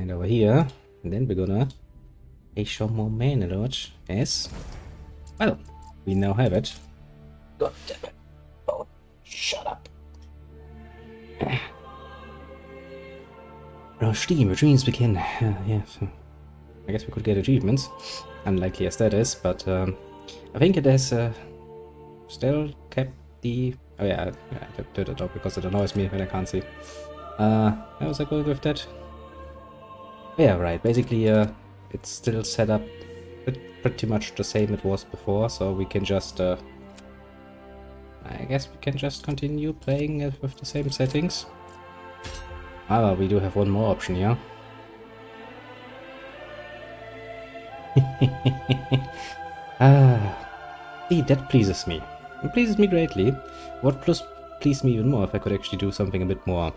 And over here, and then we're gonna pay some more Manor Lords. Yes. Well, we now have it. God damn it. Oh, shut up. Oh, Steam, which means we can, yeah, I guess we could get achievements. Unlikely as that is, but I think it has still kept the... Oh yeah, I did it out because it annoys me when I can't see. How was I going with that? Yeah, right, basically it's still set up pretty much the same it was before, so we can just... I guess we can just continue playing it with the same settings. Ah, we do have one more option here. See, that pleases me. It pleases me greatly. What pleased me even more if I could actually do something a bit more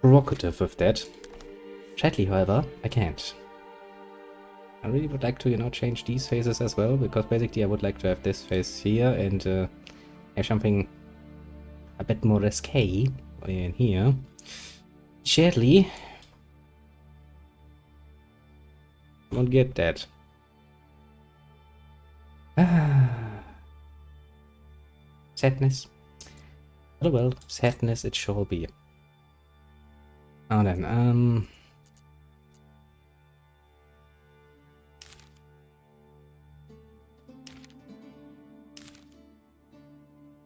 provocative with that. Sadly, however, I can't. I really would like to, you know, change these phases as well, because basically I would like to have this phase here and have something a bit more risque in here. Sadly, won't get that. Sadness. Oh well, sadness it shall be. Now then,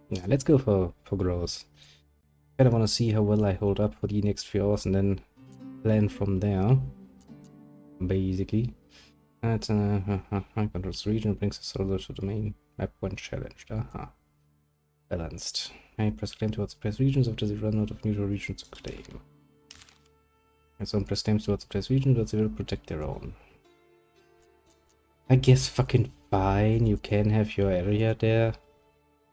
yeah, let's go for growth. Kinda wanna see how well I hold up for the next few hours and then plan from there. Basically. At high controls region brings us further to the main map when challenged. Aha. Balanced. I press claim towards press regions after they run out of neutral regions to claim. And so press claims towards press regions, but they will protect their own. I guess fucking fine, you can have your area there.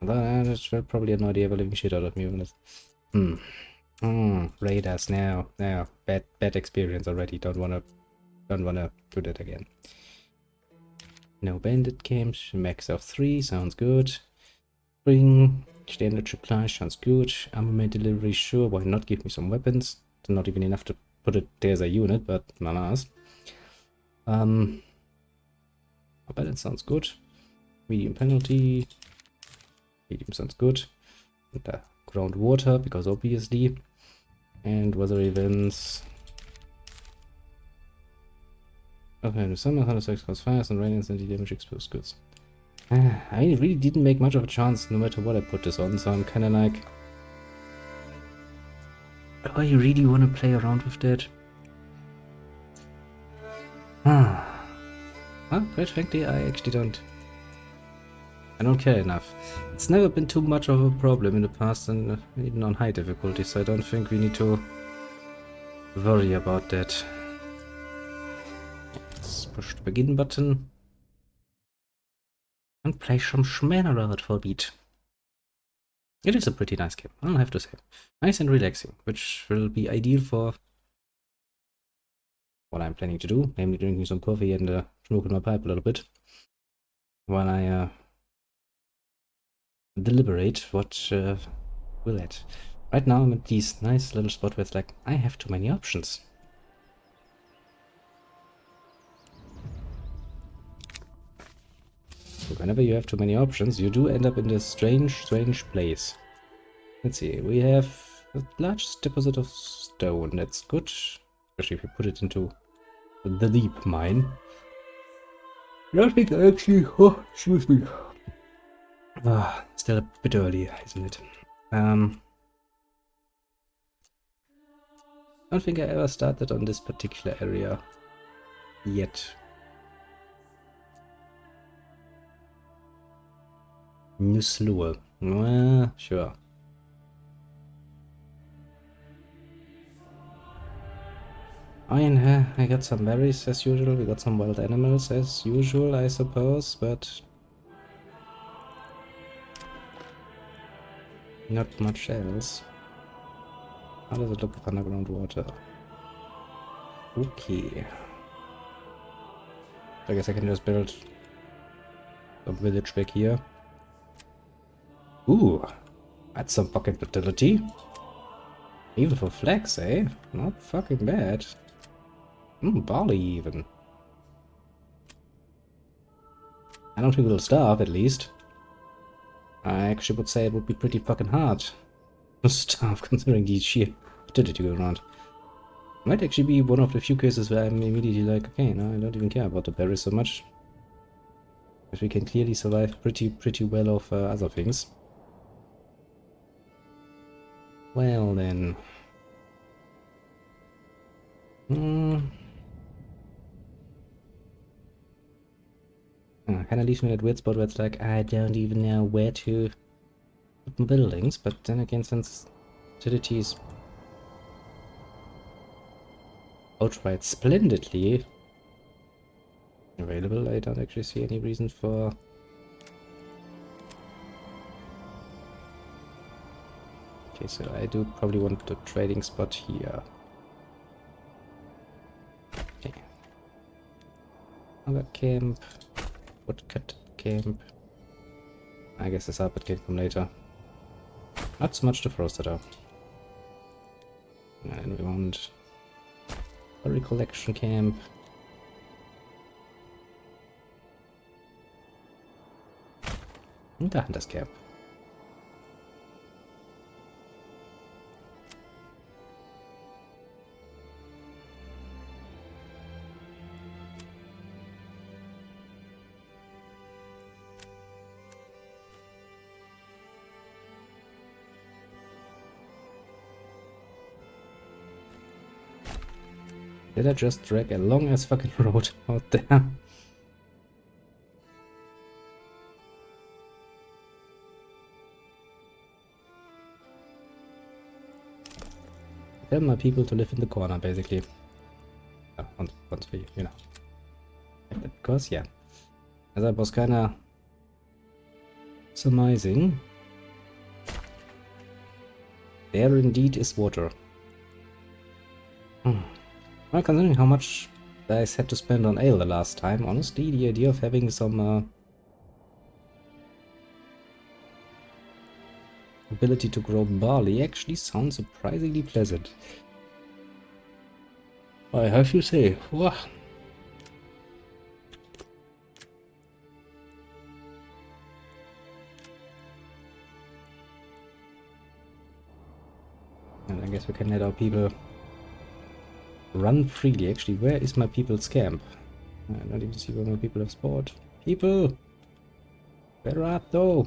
That's probably annoy the ever-living shit out of me. Radars now. Bad experience already. Don't wanna do that again. No bandit camps. Max of 3 sounds good. Spring standard supply sounds good. Armament delivery, sure. Why not? Give me some weapons. Not even enough to put it there as a unit, but manas. Balance sounds good. Medium penalty. Medium sounds good. And, groundwater, because obviously. And weather events. Okay, in the summer, 106 cause fires and rain and damage exposed goods. I mean, it really didn't make much of a chance no matter what I put this on, so I'm kinda like... Do I really wanna play around with that? Well, quite frankly, I actually don't. I don't care enough. It's never been too much of a problem in the past, and even on high difficulty, so I don't think we need to worry about that. Let's push the begin button and play some Manor Lords for a beat. It is a pretty nice game, I'll have to say. Nice and relaxing, which will be ideal for what I'm planning to do, namely drinking some coffee and smoking my pipe a little bit while I deliberate what will it. Right now I'm at this nice little spot where it's like, I have too many options. So whenever you have too many options, you do end up in this strange place. Let's see, we have a large deposit of stone, that's good. Especially if you put it into the deep mine. I don't think I actually... Oh, excuse me. Still a bit early, isn't it? I don't think I ever started on this particular area yet. New slower. Sure. I got some berries as usual, we got some wild animals as usual, I suppose, but not much else. How does it look with underground water? Okay. I guess I can just build a village back here. Ooh, that's some fucking fertility. Even for flags, eh? Not fucking bad. Barley even. I don't think we'll starve, at least. I actually would say it would be pretty fucking hard to starve, considering the sheer fertility going around. Might actually be one of the few cases where I'm immediately like, okay, no, I don't even care about the berries so much. Because we can clearly survive pretty well off other things. Well then. Kind of leaves me in that weird spot where it's like, I don't even know where to put my buildings, but then again, since fertility is outright splendidly available, I don't actually see any reason for... Okay, so I do probably want the trading spot here. Okay. Other camp. Woodcut camp. I guess the carpet can come later. Not so much the froster though. And we want berry collection camp. And the hunter's camp. Did I just drag a long ass fucking road out there? Tell my people to live in the corner, basically. Once we, you know. Because, yeah. As I was kinda surmising, there indeed is water. Well, considering how much I had to spend on ale the last time, honestly, the idea of having some ability to grow barley actually sounds surprisingly pleasant. I have to say, wow. And I guess we can let our people run freely. Actually, where is my people's camp? I don't even see where my people have spawned. People! Where art thou?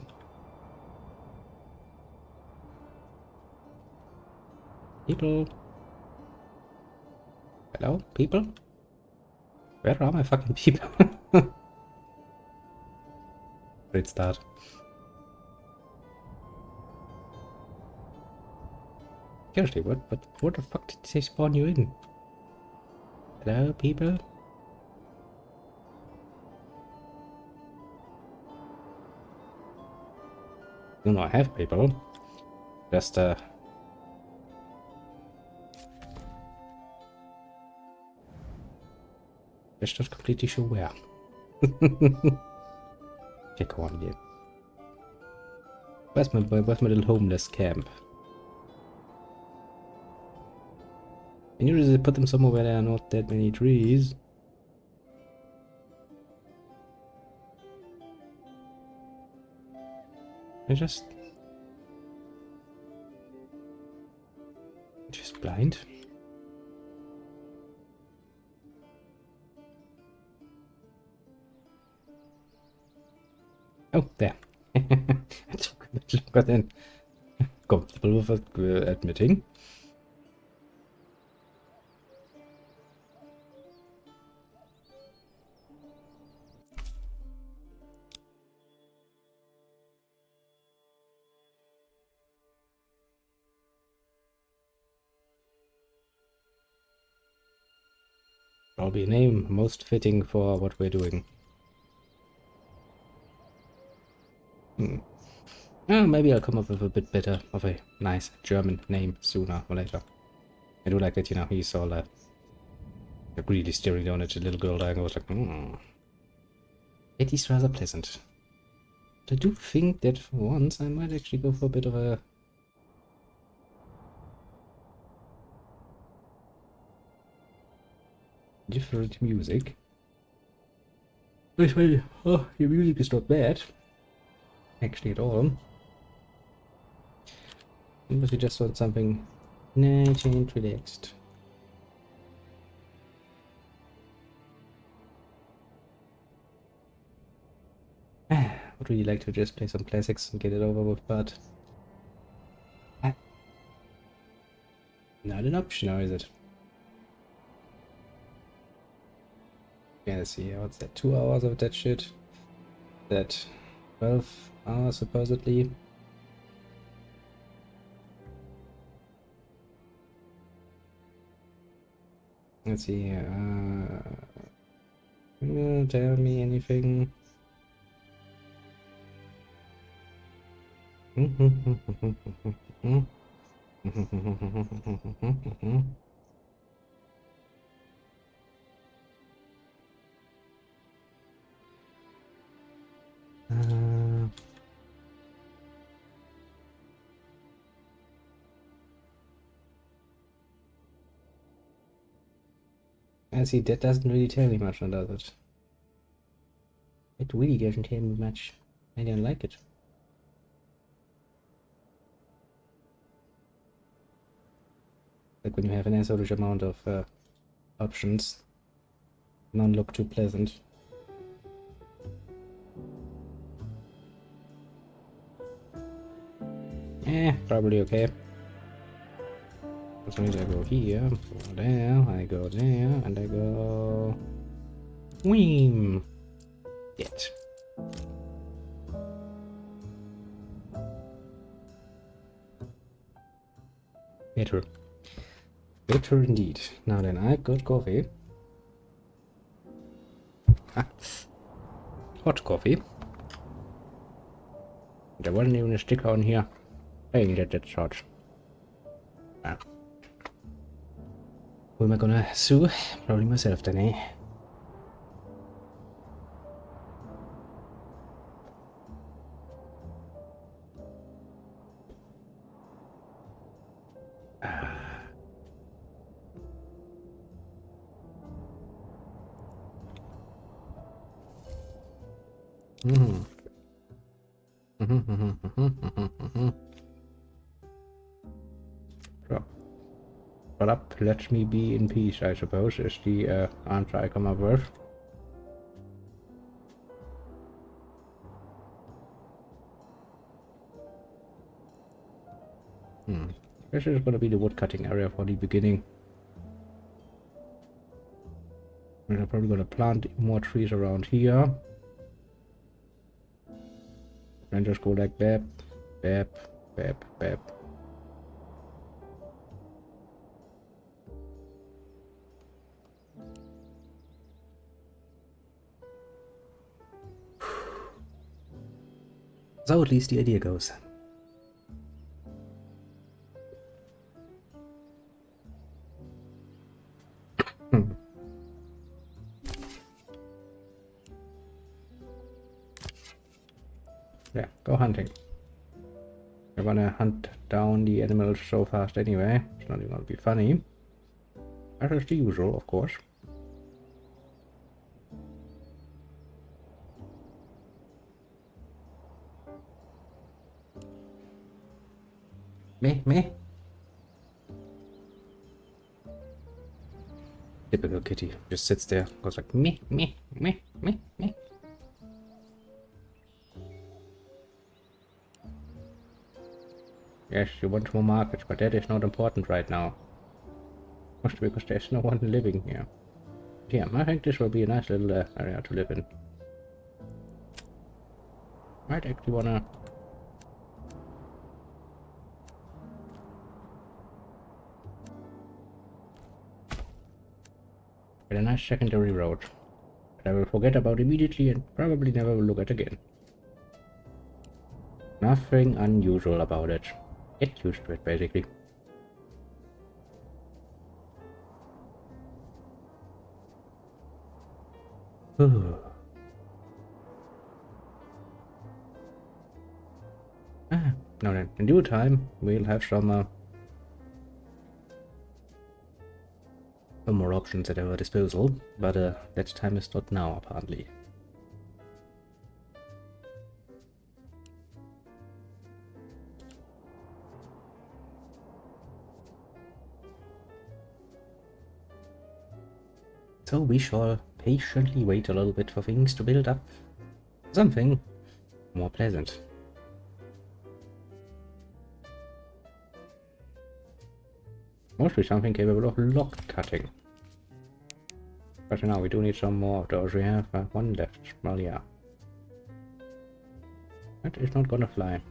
People! Hello, people? Where are my fucking people? Great start. Seriously, what the fuck did they spawn you in? Hello, people? No, I have people. Just, just not completely sure where. Okay, come on, yeah. Where's my little homeless camp? I knew they put them somewhere where there are not that many trees. I just blind. Oh, there. It took a bit longer than comfortable with admitting. Probably a name most fitting for what we're doing. Maybe I'll come up with a bit better of a nice German name sooner or later. I do like that, you know, he's all really staring down at the little girl there and goes like, It is rather pleasant. But I do think that for once I might actually go for a bit of a... different music. Well, oh, your music is not bad, actually at all. Unless you just want something nice and relaxed. Would really like to just play some classics and get it over with, but not an option, now is it? Yeah, let's see, what's that, 2 hours of that shit? That 12 hours supposedly? Let's see, tell me anything. I see, that doesn't really tell me much, does it? It really doesn't tell me much. I don't like it. Like when you have an assorted amount of options, none look too pleasant. Probably okay. As long as I go here, go there, I go there, and I go... Weem! Yet. Better. Better indeed. Now then, I've got coffee. Hot coffee. There wasn't even a sticker on here saying that that's hot. Who am I gonna sue? Probably myself then, eh? So, shut up, let me be in peace, I suppose, is the answer I come up with. This is gonna be the woodcutting area for the beginning. We're probably gonna plant more trees around here. And just go like bap, bap, bap, bap. So at least the idea goes. Yeah, go hunting. We're gonna hunt down the animals so fast anyway. It's not even gonna be funny. As is the usual, of course. Me? Typical kitty. Just sits there, goes like me. Yes, you want more markets, but that is not important right now. Mostly because there's no one living here. Yeah, I think this will be a nice little area to live in. Might actually wanna... get a nice secondary road that I will forget about immediately and probably never will look at again. Nothing unusual about it. Get used to it, basically. Now then, in due time, we'll have some some more options at our disposal, but that time is not now, apparently. So we shall patiently wait a little bit for things to build up. Something more pleasant. Mostly something capable of log cutting. But now we do need some more of those. We have one left. Well, yeah. That is not gonna fly.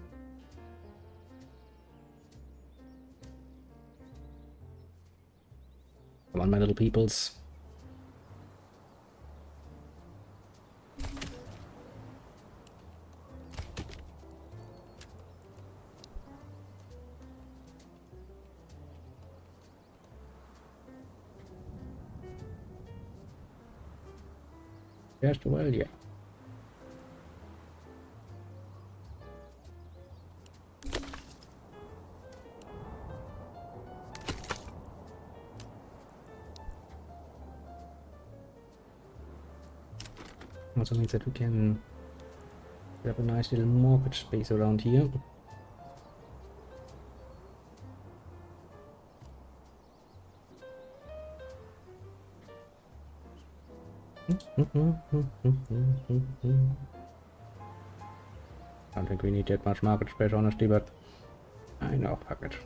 Come on, my little peoples. Just well, yeah. Also means that we can have a nice little market space around here. I don't think we need that much market space, honestly, but I know, fuck it.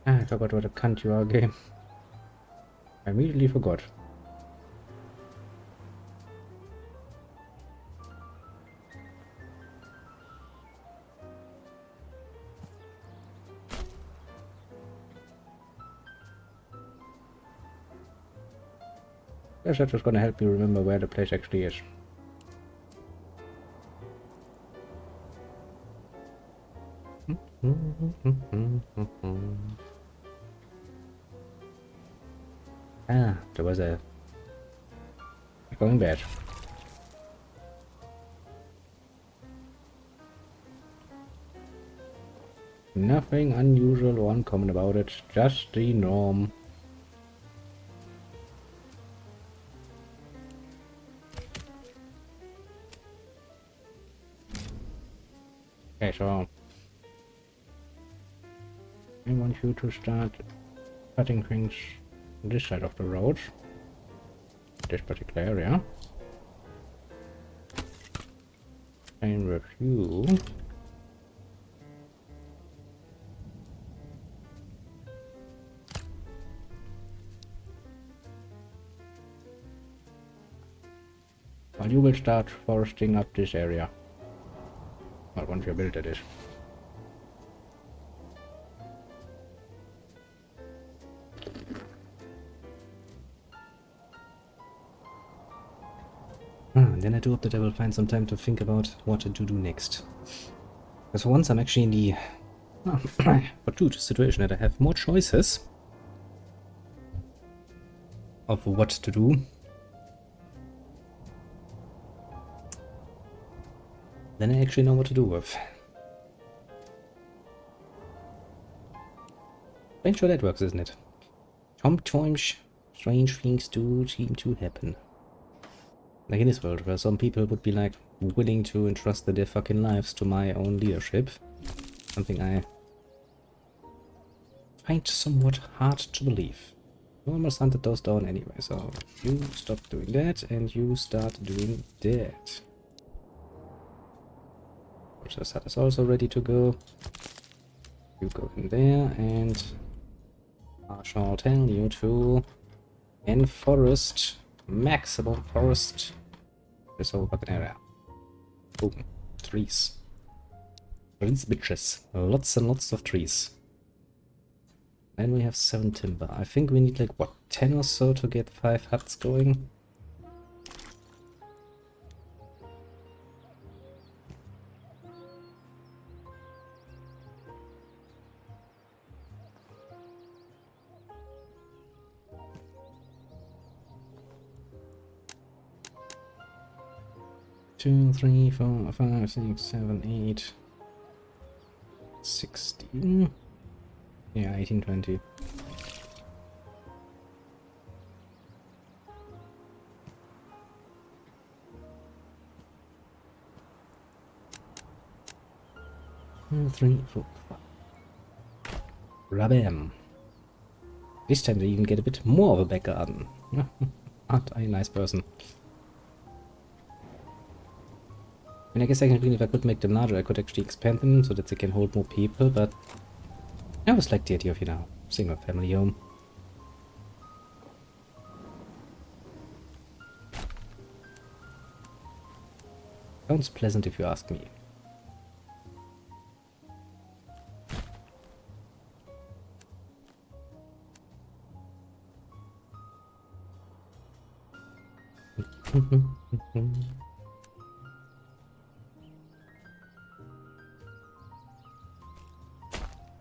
I forgot what a cunt you are, game. I immediately forgot. Guess that's just gonna help me remember where the place actually is. Ah, there was a going bad. Nothing unusual or uncommon about it, just the norm. Okay, so I want you to start cutting things on this side of the road, this particular area. And with you, well, you will start foresting up this area. Well, once you build it. Then I do hope that I will find some time to think about what to do next. Because for once I'm actually in the fortuitous situation that I have more choices of what to do. Then I actually know what to do with. Strange how that works, isn't it? Sometimes strange things do seem to happen. Like in this world, where some people would be like willing to entrust their fucking lives to my own leadership. Something I find somewhat hard to believe. You almost hunted those down anyway, so you stop doing that and you start doing that. Process is also ready to go. You go in there and I shall tell you to enforest, maximum forest this whole fucking area. Boom. Trees. Trees, bitches. Lots and lots of trees. And we have 7 timber. I think we need like, what, 10 or so to get 5 huts going? Two, 3, 4, 5, 6, 7, 8. 16. Yeah, 1820. Three, four, five. Rabam. This time they even get a bit more of a back garden. Aren't I a nice person? I guess technically if I could make them larger, I could actually expand them so that they can hold more people, but I always like the idea of, you know, single family home. Sounds pleasant if you ask me.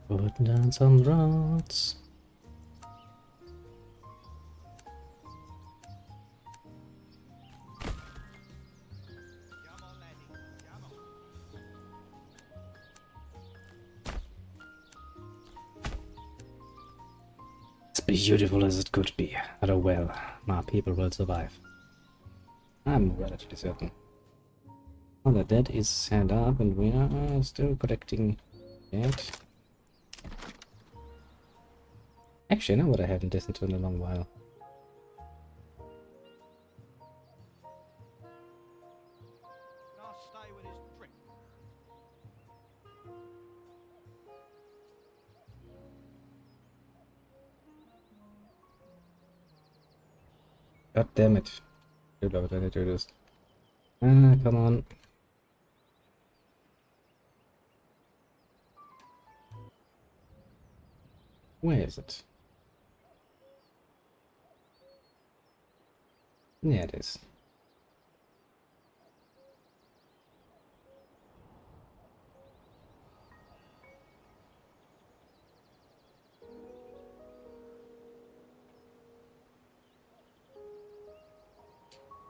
Putting down some rods. As beautiful as it could be. Oh well, my people will survive. I'm relatively certain. Well, the dead is set up and we are still collecting that. Actually, I know what I haven't listened to in a long while. God damn it. I glaube, I need to do this. Ah, come on. Where is it? Yeah, it is.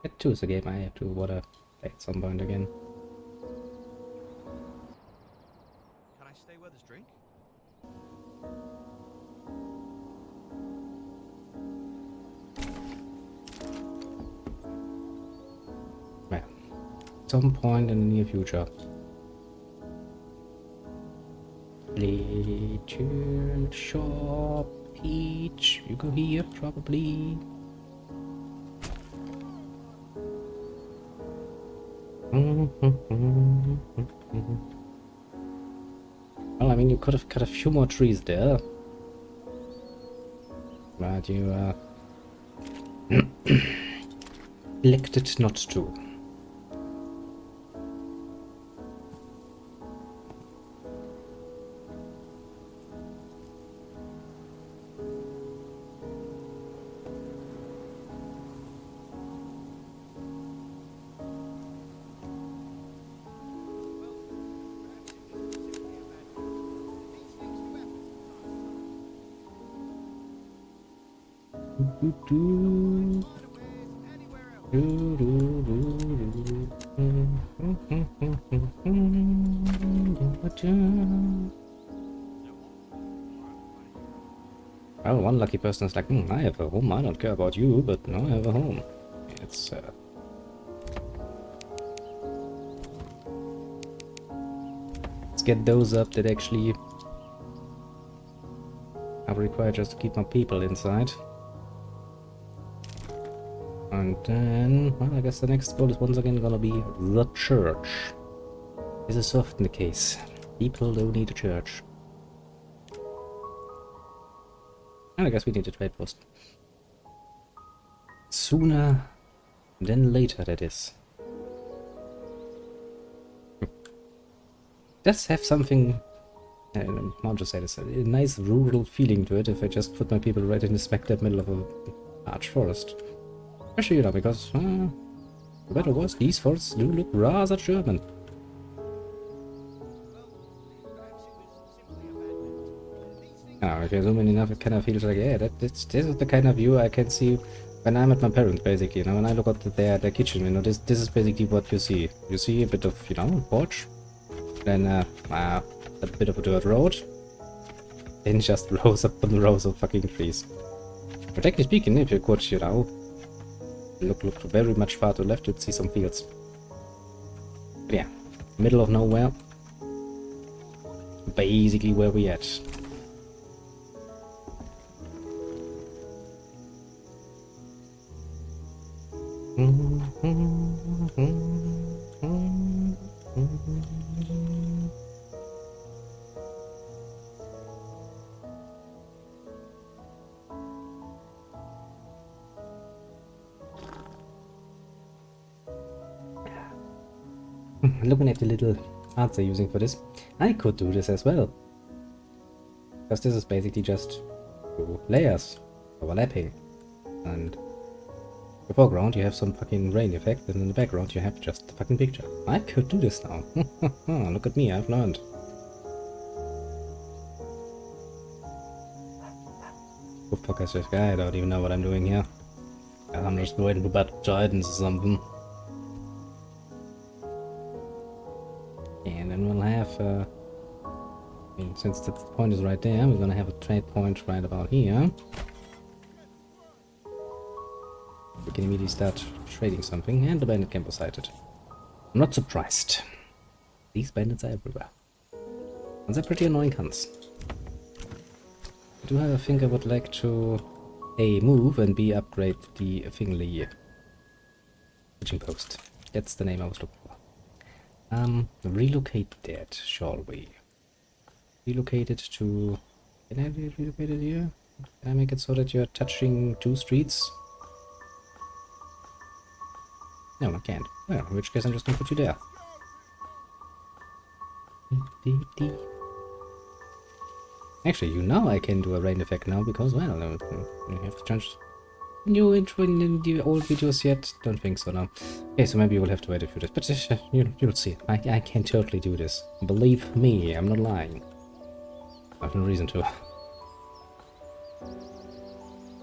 It too is a game I have to wanna play at some point again. Can I stay with us drink? Well, some point in the near future. Little shop peach, you go here probably. Well, I mean, you could have cut a few more trees there, but you elected not to. Well, one lucky person is like, I have a home, I don't care about you, but now I have a home. It's, let's get those up that actually are required just to keep my people inside. And then, well, I guess the next goal is once again gonna be the church. This is often the case. People don't need a church. And I guess we need a trade post. Sooner than later, that is. Does have something, I'll just say this, a nice rural feeling to it if I just put my people right in the smack dab middle of a large forest. Especially, you know, because, the better was, these forests do look rather German. If you zoom in enough, it kind of feels like, yeah, this is the kind of view I can see when I'm at my parents, basically. You know, when I look at their kitchen, you know, this is basically what you see. You see a bit of, you know, porch. Then, a bit of a dirt road. Then just rows upon rows of fucking trees. But technically speaking, if you could, you know, look very much far to the left, you'd see some fields. But yeah, middle of nowhere. Basically where we at. Looking at the little arts they're using for this, I could do this as well. Because this is basically just two layers overlapping. And in the foreground you have some fucking rain effect, and in the background you have just the fucking picture. I could do this now. Look at me, I've learned. Who the fuck is this guy? I don't even know what I'm doing here. I'm just waiting for bad guidance or something. And then we'll have, I mean, since the point is right there, we're gonna have a trade point right about here. We can immediately start trading something, and the bandit camp was sighted. I'm not surprised. These bandits are everywhere. And they're pretty annoying cunts. I do have a think I would like to A, move, and B, upgrade the Fingley switching post. That's the name I was looking for. Relocate that, shall we? Relocate it to... Can I relocate it here? Can I make it so that you're touching two streets? No, I can't. Well, in which case I'm just gonna put you there. Actually, you know I can do a rain effect now because, well, you have to change new intro in the old videos yet? Don't think so now. Okay, so maybe you will have to wait a few days, but you'll see. I can totally do this. Believe me, I'm not lying. I have no reason to.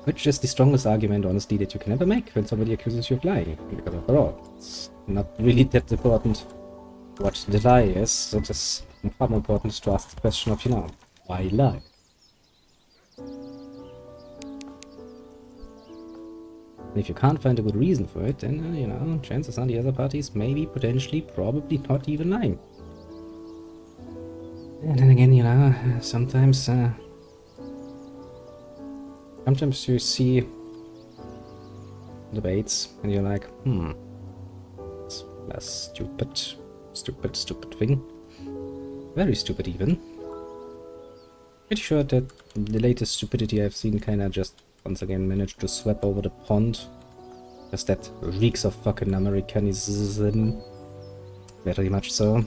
Which is the strongest argument, honestly, that you can ever make when somebody accuses you of lying. Because after all, it's not really that important what the lie is. It is far more important to ask the question of, you know, why lie? And if you can't find a good reason for it, then, you know, chances are the other parties maybe, potentially, probably not even lying. And then again, you know, sometimes you see debates and you're like, it's a stupid thing. Very stupid even. Pretty sure that the latest stupidity I've seen kinda just once again managed to sweep over the pond. Just that reeks of fucking Americanism. Very much so.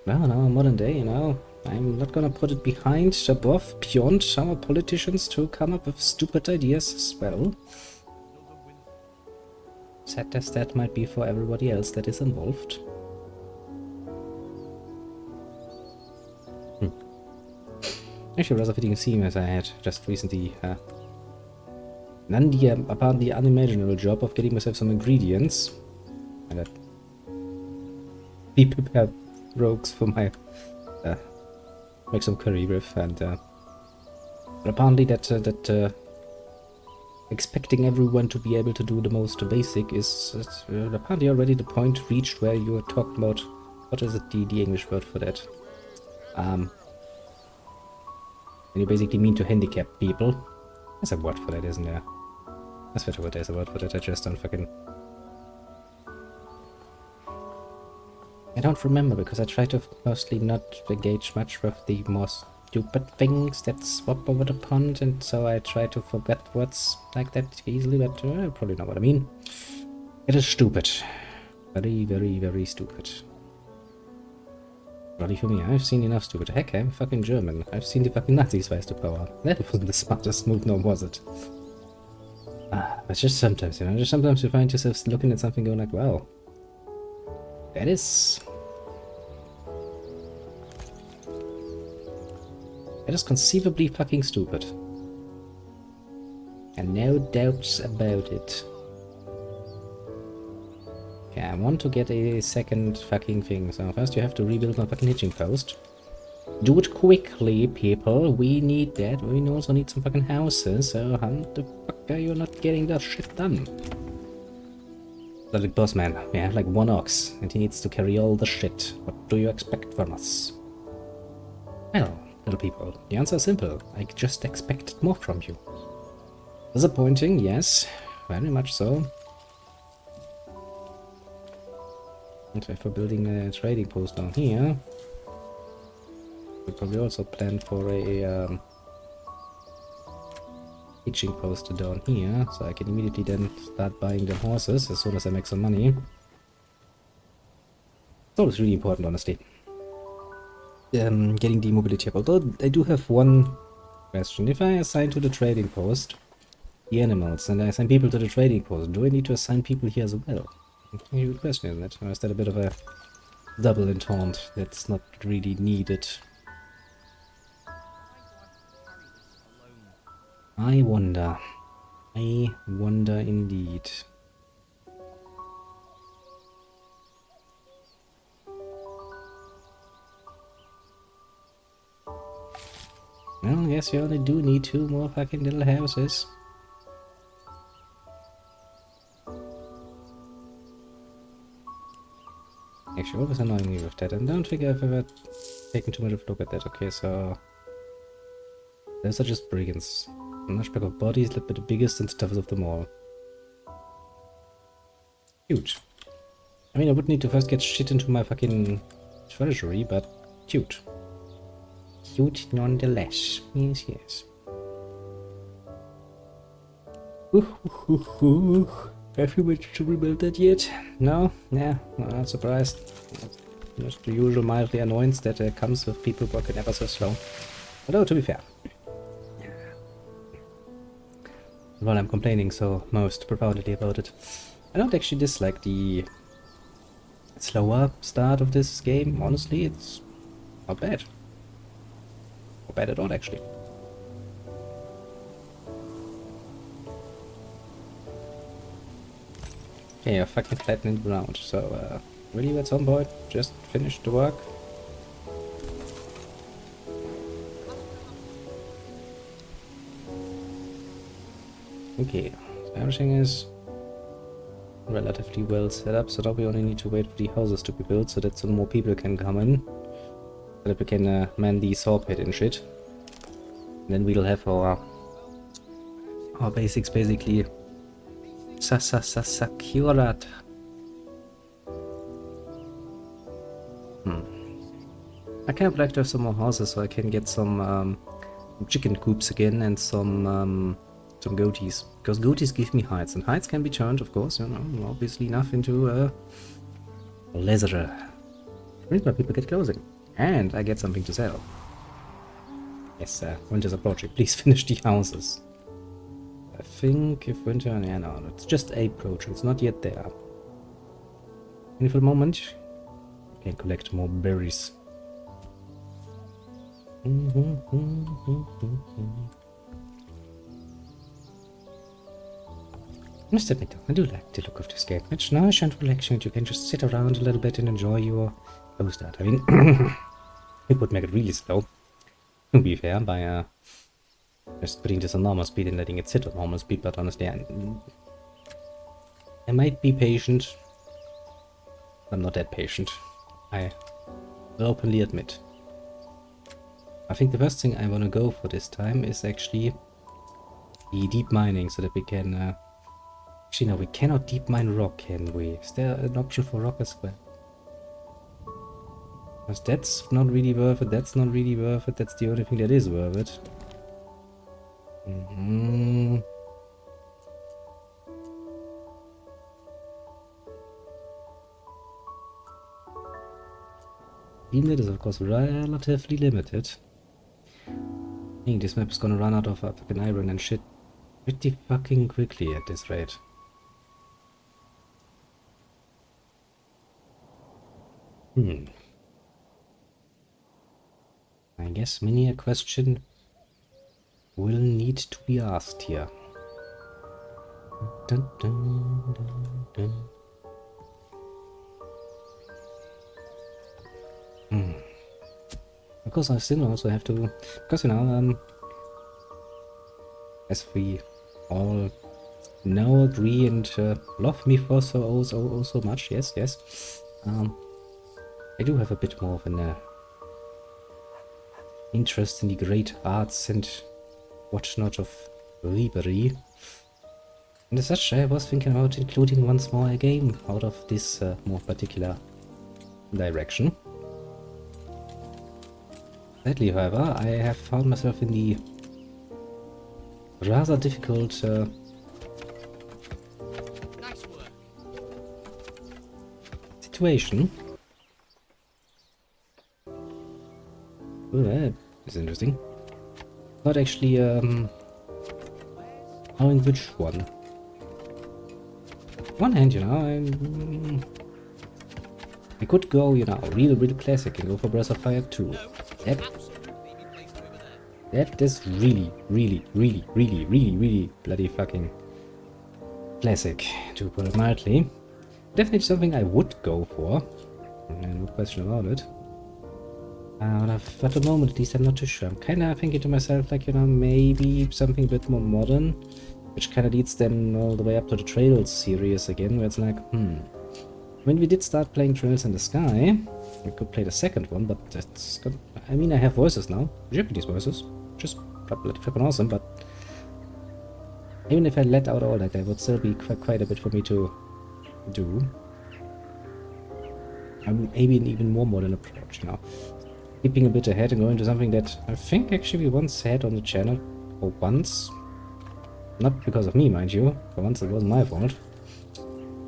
Well, now modern day, you know, I'm not gonna put it behind, above, beyond our politicians to come up with stupid ideas as well. Sad as that might be for everybody else that is involved. Actually, rather fitting theme as I had just recently done the apparently unimaginable job of getting myself some ingredients and that be prepared rogues for my make some curry with, and but apparently that expecting everyone to be able to do the most basic is apparently already the point reached where you are talking about, what is it, the English word for that, and you basically mean to handicap people. There's a word for that, isn't there? I swear to God, there's a word for that. I just don't fucking... I don't remember, because I try to mostly not engage much with the more stupid things that swap over the pond, and so I try to forget words like that easily, but you probably know what I mean. It is stupid. Very, very, very stupid. Bloody for me, I've seen enough stupid. Heck, I'm fucking German. I've seen the fucking Nazis rise to power. That wasn't the smartest move, nor was it. But just sometimes, you know, just sometimes you find yourself looking at something going like, wow, that is conceivably fucking stupid. And no doubts about it. Yeah, I want to get a second fucking thing. So first you have to rebuild my fucking hitching post. Do it quickly, people. We need that. We also need some fucking houses. So how the fuck are you not getting that shit done? The like boss man. We have like one ox, and he needs to carry all the shit. What do you expect from us? Well, little people, the answer is simple. I just expected more from you. Disappointing, yes. Very much so. And for building a trading post down here, we probably also plan for a hitching post down here, so I can immediately then start buying the horses as soon as I make some money. So it's really important, honestly. Getting the mobility up. Although I do have one question. If I assign to the trading post the animals and I assign people to the trading post, do I need to assign people here as well? A good question, isn't it? Or is that a bit of a double entente that's not really needed? I wonder. I wonder indeed. Well, I guess you only do need 2 more fucking little houses. Actually, what was annoying me with that? And I don't think I've ever taken too much of a look at that. Okay, so those are just brigands. Nushback of bodies, but the biggest and toughest of them all. Huge. I mean, I would need to first get shit into my fucking treasury, but cute. Cute nonetheless. Yes, yes. Have you managed to rebuild that yet? No? Yeah, not surprised. Just the usual mildly annoyance that comes with people working ever so slow. Although, to be fair. While I'm complaining so most profoundly about it, I don't actually dislike the slower start of this game. Honestly, it's not bad. Not bad at all, actually. Okay, you're fucking flattening the ground, so will you at some point just finish the work? Okay, so everything is relatively well set up, so now we only need to wait for the houses to be built so that some more people can come in. So that we can man the saw pit and shit. And then we'll have our basics basically secured. I kind of like to have some more houses so I can get some chicken coops again and some goatees. Because goatees give me hides, and hides can be turned, of course, you know, obviously enough into leather. Means my people get clothing. And I get something to sell. Yes, winter's approaching. Please finish the houses. I think if winter... Yeah, no, it's just approaching. It's not yet there. And for a moment, I can collect more berries. Must admit, I do like the look of this game. It's nice and relaxing. You can just sit around a little bit and enjoy your post art. I mean, it would make it really slow, to be fair, by just putting this on normal speed and letting it sit on normal speed, but honestly, I might be patient. I'm not that patient. I will openly admit. I think the first thing I want to go for this time is actually the deep mining, so that we can... Actually, no, we cannot deep mine rock, can we? Is there an option for rock as well? Because that's not really worth it, that's not really worth it, that's the only thing that is worth it. Even that is, of course, relatively limited. I think this map is gonna run out of fucking iron and shit pretty fucking quickly at this rate. I guess many a question will need to be asked here. Dun, dun, dun, dun. course, I still also have to, because you know, as we all know, agree, and love me for so much. Yes, yes. I do have a bit more of an interest in the great arts and whatnot of Ribery. And as such, I was thinking about including once more a game out of this more particular direction. Sadly, however, I have found myself in the rather difficult situation. Oh, that is interesting. Not actually knowing which one. On one hand, you know, I could go, you know, real classic and go for Breath of Fire 2. That is really bloody fucking classic, to put it mildly. Definitely something I would go for, no question about it. But at the moment, at least, I'm not too sure. I'm kind of thinking to myself, like, you know, maybe something a bit more modern, which kind of leads them all the way up to the Trails series again, where it's like, When we did start playing Trails in the Sky, we could play the second one, but that's got, I mean, I have voices now, Japanese voices, which is bloody fucking awesome, but even if I let out all that, there would still be quite a bit for me to do. Maybe an even more modern approach, you know. Keeping a bit ahead and going to something that I think actually we once had on the channel, or once. Not because of me, mind you. For once it wasn't my fault.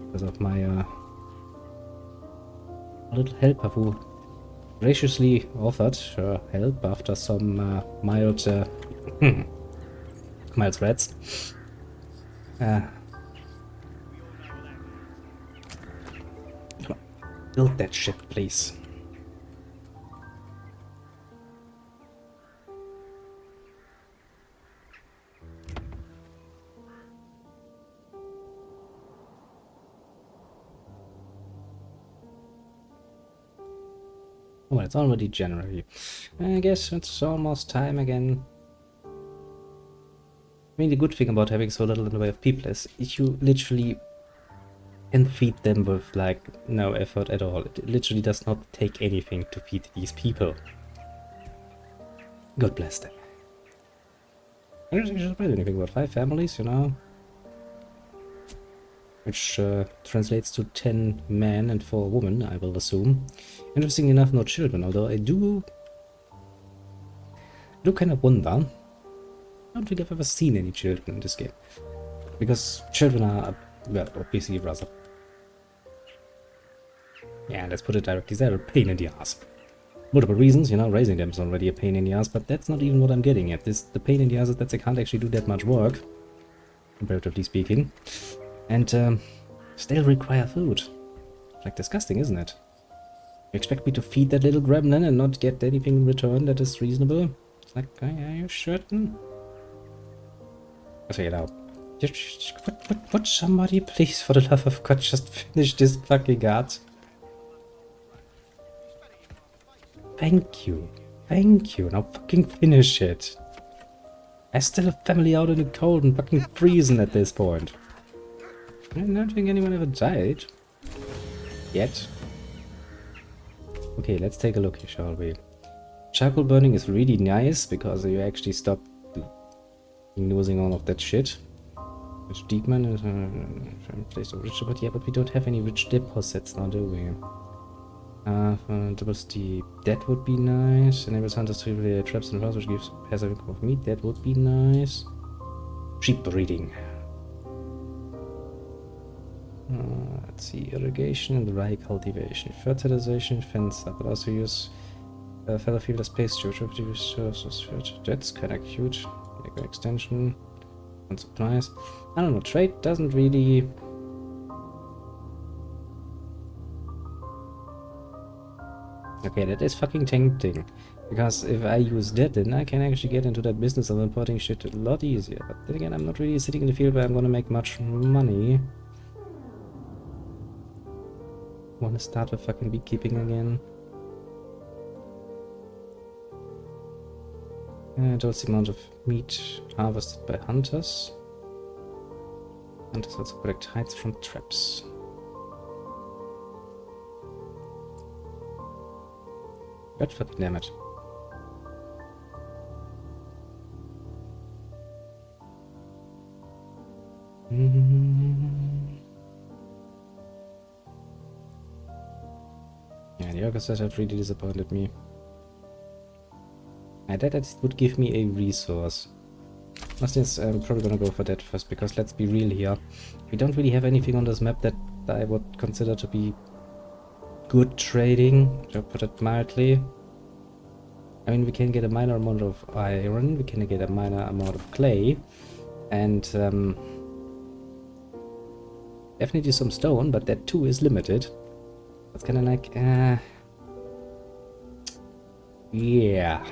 Because of my little helper who graciously offered her help after some mild mild threats. Come on, build that shit, please. Well, it's already January. I guess it's almost time again. I mean, the good thing about having so little in the way of people is you literally can feed them with, like, no effort at all. It literally does not take anything to feed these people. God bless them. I don't think I should read anything about 5 families, you know? Which translates to 10 men and 4 women, I will assume. Interestingly enough, no children, although I do kind of wonder. I don't think I've ever seen any children in this game. Because children are, well, obviously rather... Yeah, let's put it directly, they're a pain in the ass. Multiple reasons, you know, raising them is already a pain in the ass, but that's not even what I'm getting at. The pain in the ass is that they can't actually do that much work, comparatively speaking. And still require food. Like, disgusting, isn't it? You expect me to feed that little gremlin and not get anything in return that is reasonable? It's like, are you certain? Okay, now. Would somebody please, for the love of God, just finish this fucking art? Thank you. Thank you. Now fucking finish it. I still have family out in the cold and fucking freezing at this point. I don't think anyone ever died. Yet. Okay, let's take a look here, shall we? Charcoal burning is really nice because you actually stop losing all of that shit. Which Deepman is placed rich, but yeah, but we don't have any rich deposits now, do we? That would be nice. Enables hunters to relay traps and routes, which gives passive income of meat. That would be nice. Sheep breeding. Let's see, irrigation and rye cultivation, fertilization, fence up, but also use feather field as pasture to produce resources. That's kind of cute. Like an extension and supplies. I don't know, trade doesn't really. Okay, that is fucking tempting. Because if I use that, then I can actually get into that business of importing shit a lot easier. But then again, I'm not really sitting in the field where I'm gonna make much money. Wanna start with fucking beekeeping again? Towards the amount of meat harvested by hunters. Hunters also collect hides from traps. God fucking damn it. Yeah, the orchestras have really disappointed me. That would give me a resource. I'm probably gonna go for that first, because let's be real here. We don't really have anything on this map that I would consider to be good trading, to put it mildly. I mean, we can get a minor amount of iron, we can get a minor amount of clay, and definitely some stone, but that too is limited. That's kind of like, yeah.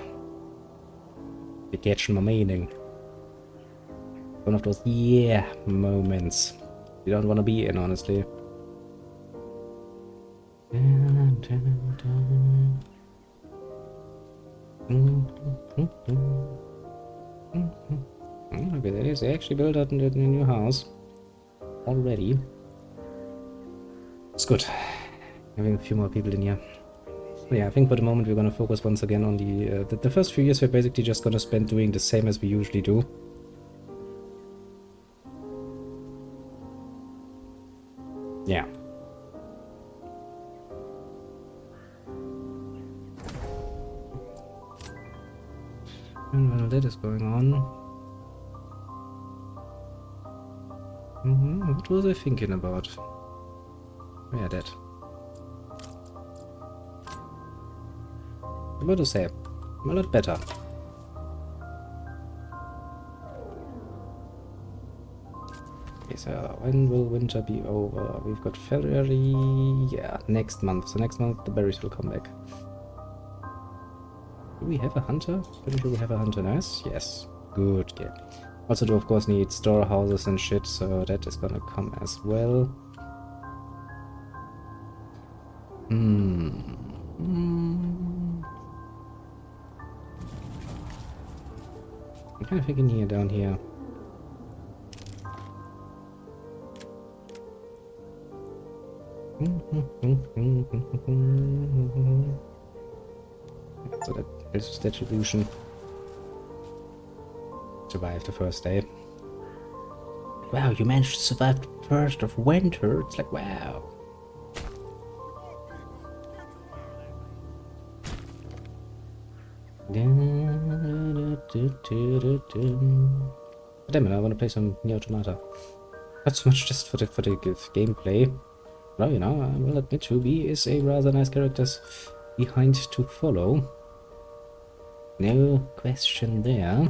You catch my meaning. One of those yeah moments you don't want to be in, honestly. Okay, that is, they actually built out a new house already. It's good having a few more people in here. Yeah, I think for the moment we're gonna focus once again on the first few years. We're basically just gonna spend doing the same as we usually do. Yeah. And while that is going on, what was I thinking about? Yeah, that. What to say? A lot better. Okay, so when will winter be over? We've got February. Yeah, next month. So next month the berries will come back. Do we have a hunter? Pretty sure we have a hunter. Nice. Yes. Good. Yeah. Also do of course need storehouses and shit, so that is gonna come as well. I'm kind of thinking here, down here. So that is distribution. Survive the first day. Wow, you managed to survive the first of winter. It's like, wow. Damn it, I want to play some Neo Automata. Not so much just for the gameplay. Well, you know, I will admit Ruby is a rather nice character behind to follow. No question there.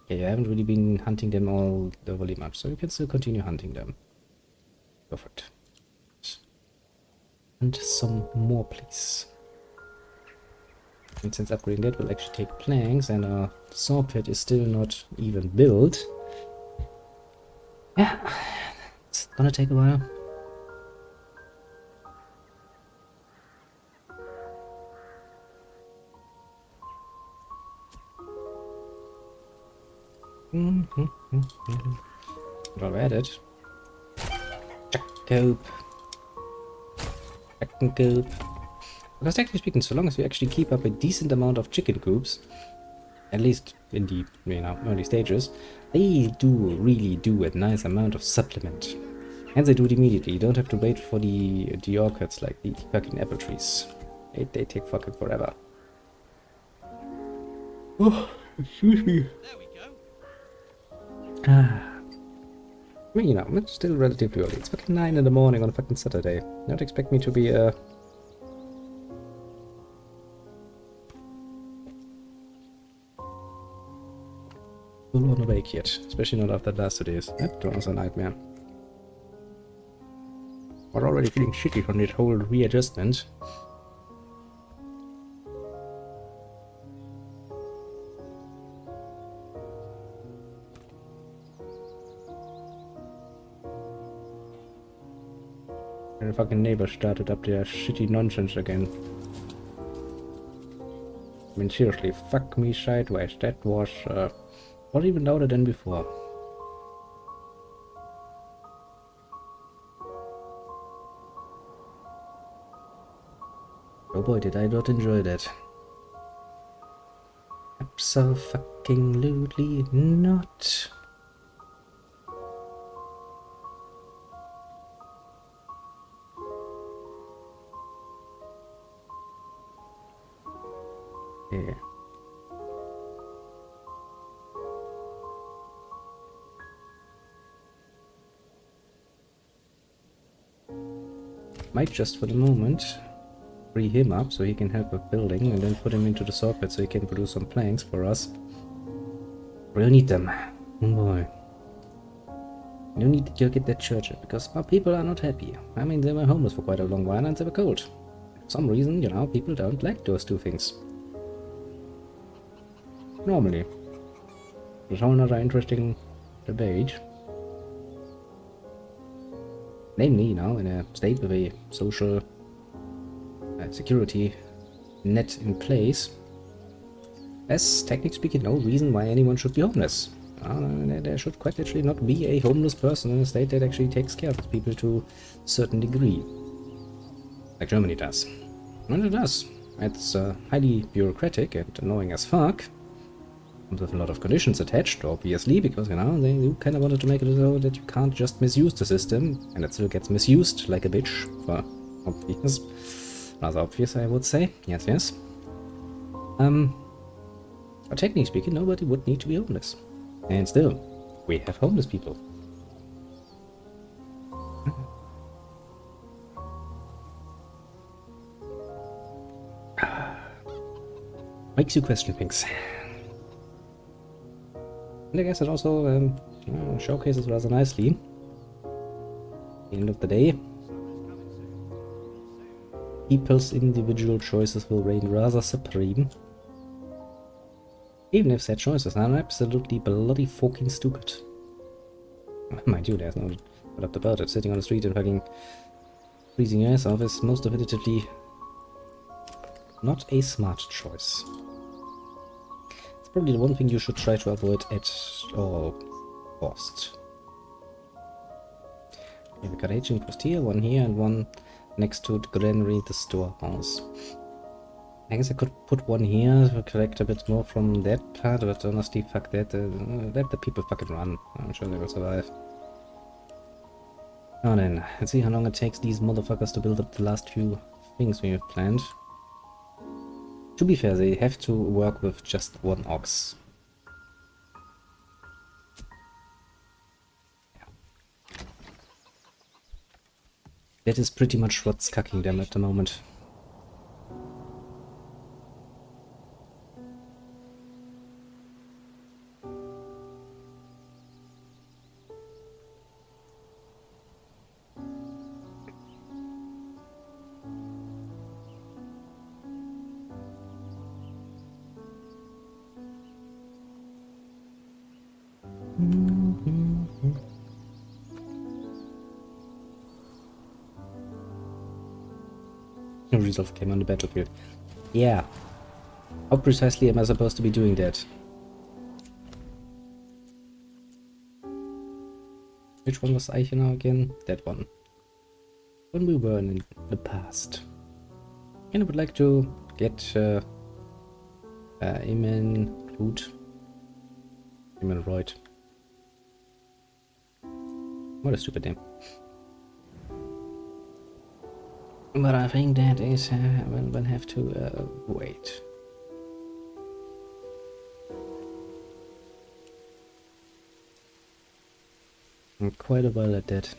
Okay, I haven't really been hunting them all overly much, so you can still continue hunting them. Go for it. And some more, please. And since upgrading that will actually take planks, and our saw pit is still not even built. Yeah, it's gonna take a while. While we're at it. Jacob. Chicken coop. Because technically speaking, so long as we actually keep up a decent amount of chicken coops, at least in the early stages, they really do a nice amount of supplement. And they do it immediately. You don't have to wait for the orchids like the fucking apple trees. They take fucking forever. Oh, excuse me. There we go. I mean, it's still relatively early. It's fucking 9 in the morning on a fucking Saturday. Don't expect me to be full on awake yet, especially not after the last 2 days. That was a nightmare. We're already feeling shitty from this whole readjustment. And the fucking neighbor started up their shitty nonsense again. mean, seriously, fuck me sideways. That was more even louder than before. Oh boy, did I not enjoy that. Abso-fucking-lutely not. Yeah. Might just for the moment free him up so he can help with building, and then put him into the saw pit so he can produce some planks for us. We'll need them. Oh boy. You need to go get that church because our people are not happy. I mean, they were homeless for quite a long while and they were cold. For some reason, you know, people don't like those two things. Normally. There's a whole another interesting debate. Namely, you know, in a state with a social security net in place, there's technically speaking no reason why anyone should be homeless. There should quite literally not be a homeless person in a state that actually takes care of people to a certain degree. Like Germany does. And it does. It's highly bureaucratic and annoying as fuck. Comes with a lot of conditions attached, obviously, because, you know, they kind of wanted to make it so that you can't just misuse the system, and it still gets misused like a bitch, for obvious. Rather obvious, I would say. Yes, yes. But technically speaking, nobody would need to be homeless. And still, we have homeless people. Makes you question things. And I guess it also showcases rather nicely. At the end of the day, people's individual choices will reign rather supreme. Even if said choices are absolutely bloody fucking stupid. Mind you, there's no doubt about it. Sitting on the street and fucking freezing your ass off is most definitively not a smart choice. It's probably the one thing you should try to avoid at all costs. Okay, we got aging post here, one here, and one next to the granary, the storehouse. I guess I could put one here to collect a bit more from that part, but honestly, fuck that. Let the people fucking run. I'm sure they will survive. Now then, let's see how long it takes these motherfuckers to build up the last few things we have planned. To be fair, they have to work with just one ox. That is pretty much what's cucking them at the moment. Resolve came on the battlefield. Yeah. How precisely am I supposed to be doing that? Which one was Eichener again? That one. When we were in the past. And I would like to get Eamon Royd. What a stupid name. But I think that is we'll have to wait. And quite a while at that.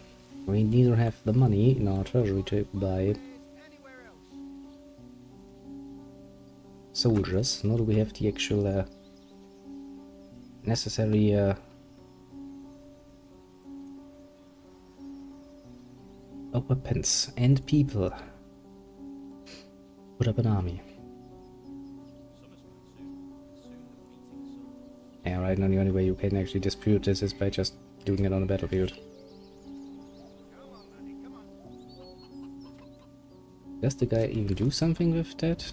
We neither have the money in our treasury to buy soldiers, nor do we have the actual necessary weapons and people. Put up an army. Yeah, right now the only way you can actually dispute this is by just doing it on the battlefield. Does the guy even do something with that?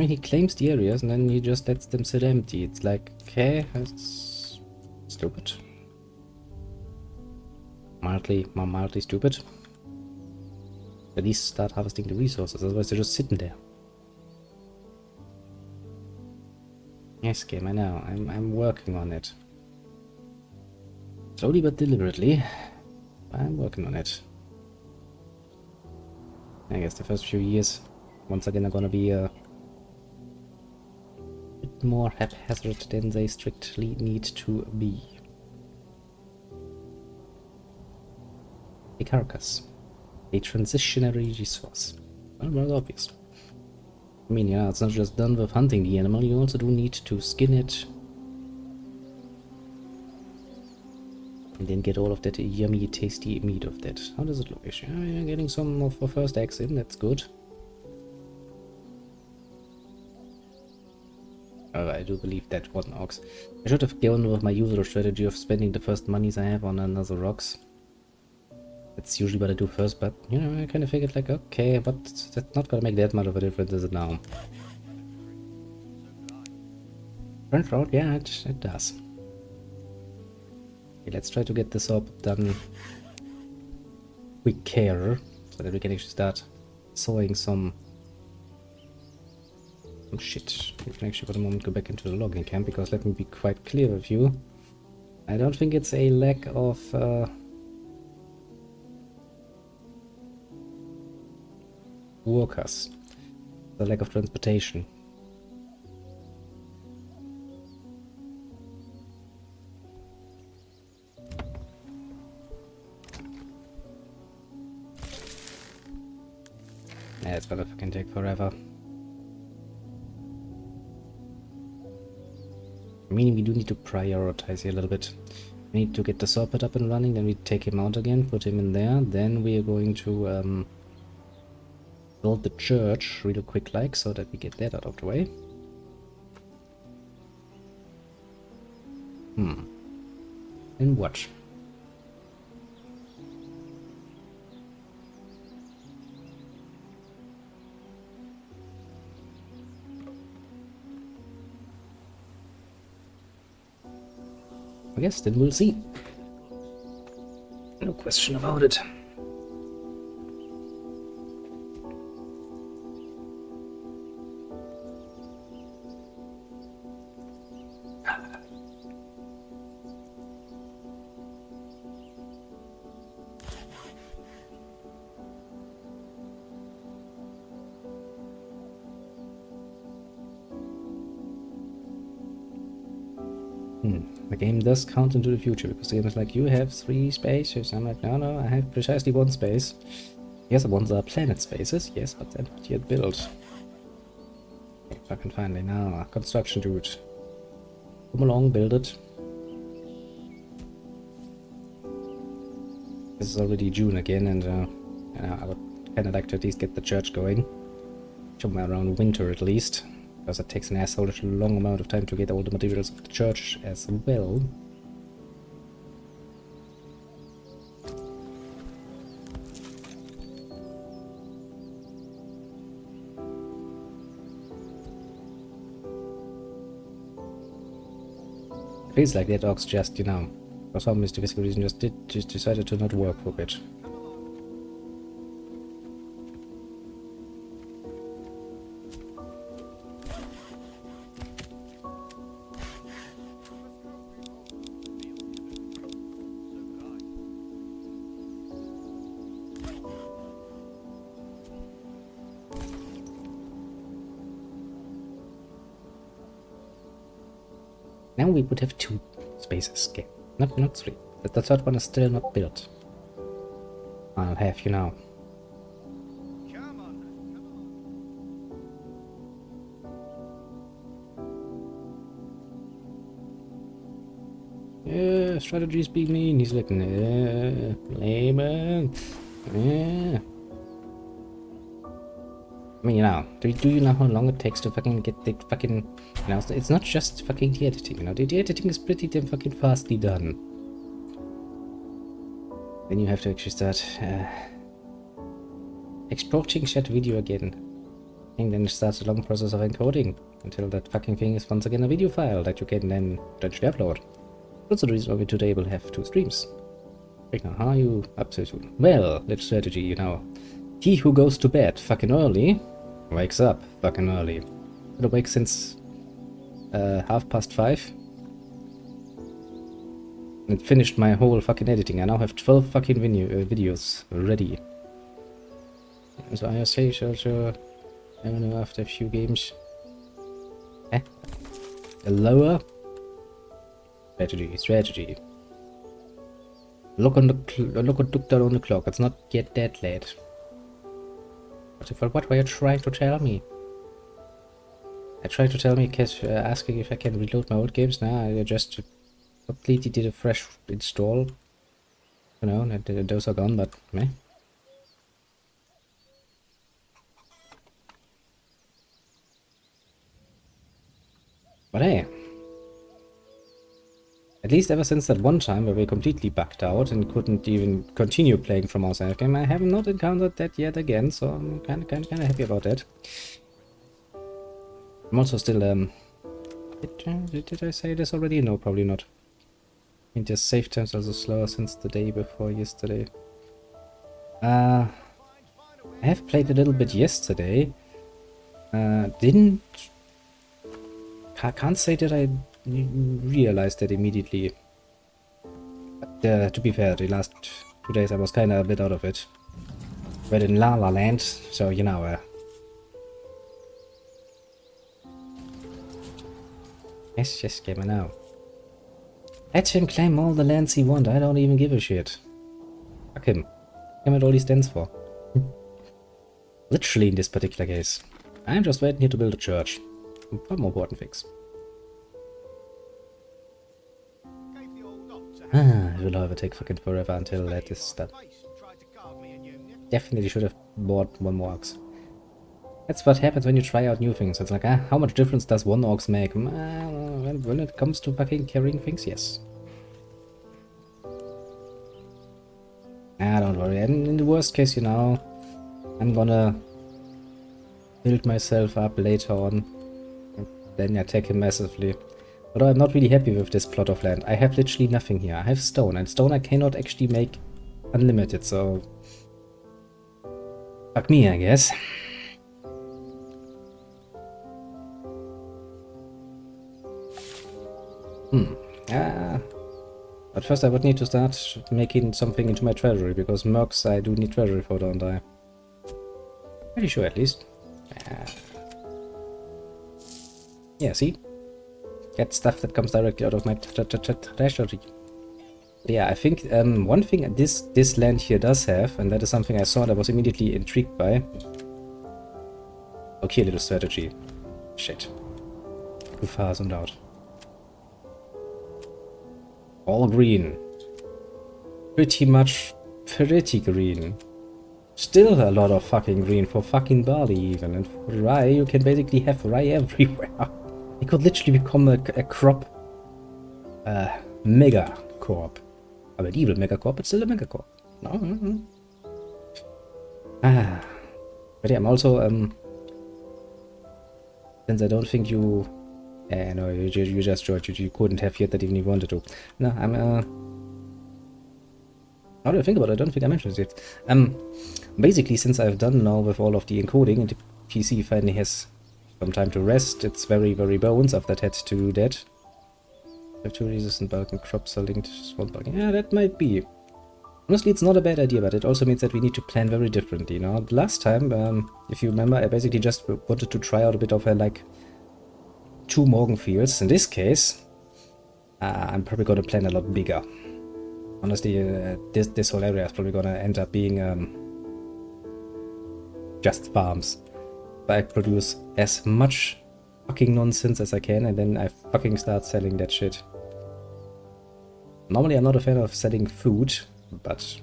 I mean, he claims the areas and then he just lets them sit empty. It's like, okay, that's stupid. Mildly stupid. At least start harvesting the resources, otherwise they're just sitting there. Yes, game, I know. I'm working on it. Slowly but deliberately. I'm working on it. I guess the first few years, once again, are gonna be a bit more haphazard than they strictly need to be. A carcass. A transitionary resource. Well, obvious. I mean, yeah, it's not just done with hunting the animal, you also do need to skin it. And then get all of that yummy, tasty meat of that. How does it look? Yeah, getting some of our first eggs in, that's good. I do believe that was an ox. I should have gone with my usual strategy of spending the first monies I have on another rocks. That's usually what I do first, but, you know, I kind of figured like, okay, but that's not gonna make that much of a difference, is it now? Turns out, yeah, it does. Okay, let's try to get this up done quicker, so that we can actually start sowing some shit. We can actually for the moment go back into the logging camp, because let me be quite clear with you. I don't think it's a lack of workers. The lack of transportation. Yeah, it's gonna fucking take forever. Meaning we do need to prioritize here a little bit. We need to get the saw pit up and running, then we take him out again, put him in there, then we are going to build the church real quick like, so that we get that out of the way. And watch. I guess then we'll see. No question about it. The game does count into the future, because the game is like, you have 3 spaces. I'm like, no, I have precisely 1 space. Yes, the ones are planet spaces, yes, but they're not yet built. Okay, fucking finally, now, construction dude. Come along, build it. This is already June again, and I would kind of like to at least get the church going. Somewhere around winter at least. Because it takes an asshole long amount of time to get all the materials of the church as well. It feels like that ox just, you know, for some mysterious reason just decided to not work for a bit. Now we would have 2 spaces, okay. Not 3. The third one is still not built. I'll have you now. Come on, Yeah, strategies be mean. He's like, nah, lame. Yeah. I mean, you know, do you know how long it takes to fucking get the fucking, you know, it's not just fucking the editing, you know, the editing is pretty damn fucking fastly done. Then you have to actually start exporting that video again. And then it starts a long process of encoding until that fucking thing is once again a video file that you can then potentially upload. That's the reason why we today will have 2 streams. Right now, how are you up to? Well, little strategy, you know. He who goes to bed fucking early wakes up fucking early. Been awake since 5:30. And finished my whole fucking editing. I now have 12 fucking videos ready. So I say, sure. I don't know, after a few games. A lower strategy. Look down on the clock. It's not yet that late. What were you trying to tell me? I tried to tell me, asking if I can reload my old games. Nah, I just completely did a fresh install. You know, those are gone, but meh. But hey, at least ever since that one time where we completely bugged out and couldn't even continue playing from our save game, I have not encountered that yet again, so I'm kind of happy about that. I'm also still, did I say this already? No, probably not. I think just save times are so slower since the day before yesterday. I have played a little bit yesterday. Can't say that I realized that immediately. But, to be fair, the last 2 days I was kind of a bit out of it. But in La La Land, so you know. Yes, gamer now. Let him claim all the lands he wants. I don't even give a shit. Fuck him. Him what all he stands for. Literally in this particular case. I'm just waiting here to build a church. Far more important things. It will however take fucking forever until that is done. Definitely should have bought 1 more ox. That's what happens when you try out new things. It's like, how much difference does 1 ox make? When it comes to fucking carrying things, yes. Don't worry. And in the worst case, you know, I'm gonna build myself up later on. Then attack him massively. But I'm not really happy with this plot of land. I have literally nothing here. I have stone, and stone I cannot actually make unlimited, so... Fuck me, I guess. But first I would need to start making something into my treasury, because mercs I do need treasury for, don't I? Pretty sure, at least. Yeah, see? Get stuff that comes directly out of my treasury. Yeah, I think one thing this land here does have, and that is something I saw that I was immediately intrigued by. Okay, little strategy. Shit. Too far zoomed out. All green. Pretty green. Still a lot of fucking green for fucking barley even. And for rye, you can basically have rye everywhere. It could literally become a crop. Mega corp. I mean, evil mega corp, but still a mega corp. No. But yeah, I'm also, since I don't think you... no, you just joined. You couldn't have yet that even if you wanted to. No, I'm, how do I think about it? I don't think I mentioned it yet. Basically, since I've done now with all of the encoding, and the PC finally has some time to rest, it's very bones I've had to do that. I have 2 resistant bulk and crops are linked to small bulk. Yeah, that might be. Honestly, it's not a bad idea, but it also means that we need to plan very differently, you know? Last time, if you remember, I basically just wanted to try out a bit of a, like, 2 Morgan fields. In this case, I'm probably gonna plan a lot bigger. Honestly, this whole area is probably gonna end up being just farms. So I produce as much fucking nonsense as I can, and then I fucking start selling that shit. Normally I'm not a fan of selling food, but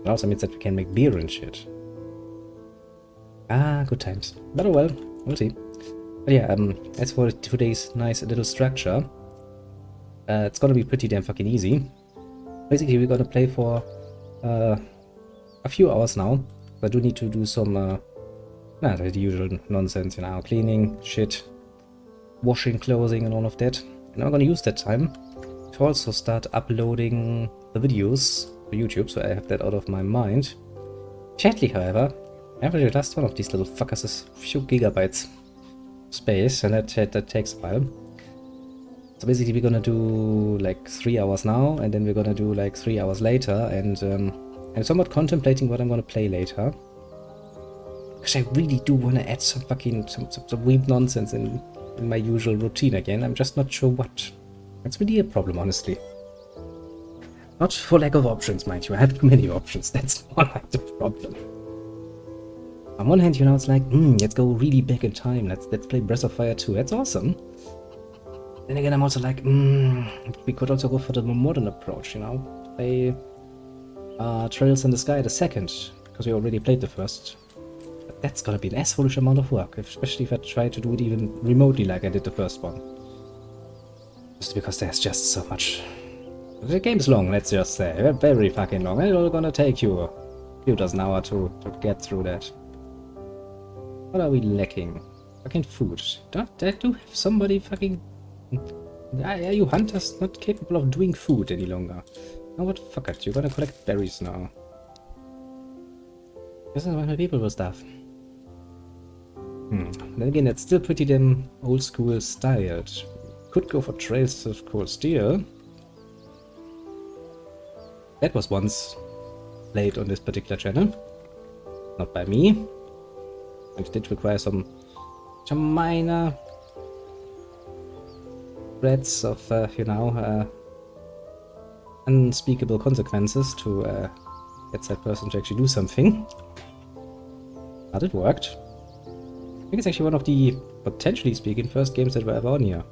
it also means that we can make beer and shit. Good times. But oh well, we'll see. But yeah, as for today's nice little structure, it's gonna be pretty damn fucking easy. Basically, we're gonna play for a few hours now. I do need to do some Nah, the usual nonsense, you know, cleaning, shit, washing clothing and all of that. And I'm gonna use that time to also start uploading the videos to YouTube, so I have that out of my mind. Sadly, however, every last one of these little fuckers is a few gigabytes space, and that takes a while. So basically we're gonna do like 3 hours now, and then we're gonna do like 3 hours later, and I'm somewhat contemplating what I'm gonna play later. Because I really do want to add some fucking some weird nonsense in my usual routine again. I'm just not sure what. That's really a problem, honestly. Not for lack of options, mind you. I have too many options. That's more like the problem. On one hand, you know, it's like, let's go really back in time. Let's play Breath of Fire 2. That's awesome. Then again, I'm also like, we could also go for the more modern approach, you know, play Trails in the Sky the second, because we already played the first. That's gonna be an assholeish amount of work, especially if I try to do it even remotely like I did the first one. Just because there's just so much. The game's long, let's just say. Very fucking long. It's all gonna take you a few dozen hours to get through that. What are we lacking? Fucking food. Do have somebody fucking... Are you hunters not capable of doing food any longer? Now what? Fuck it, you're gonna collect berries now. This is what my people will stuff. Then again, it's still pretty damn old school styled. Could go for Trails of Cold Steel. That was once played on this particular channel. Not by me. It did require some minor threats of, you know, unspeakable consequences to get that person to actually do something. But it worked. I think it's actually one of the, potentially speaking, first games that were ever on here.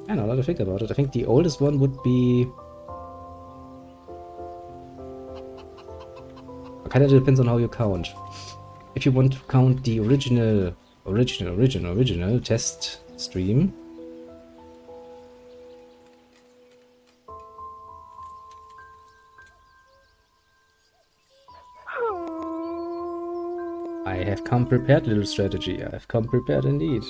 I don't know, now that I think about it. I think the oldest one would be... It kind of depends on how you count. If you want to count the original test stream, I have come prepared, little strategy. I have come prepared indeed.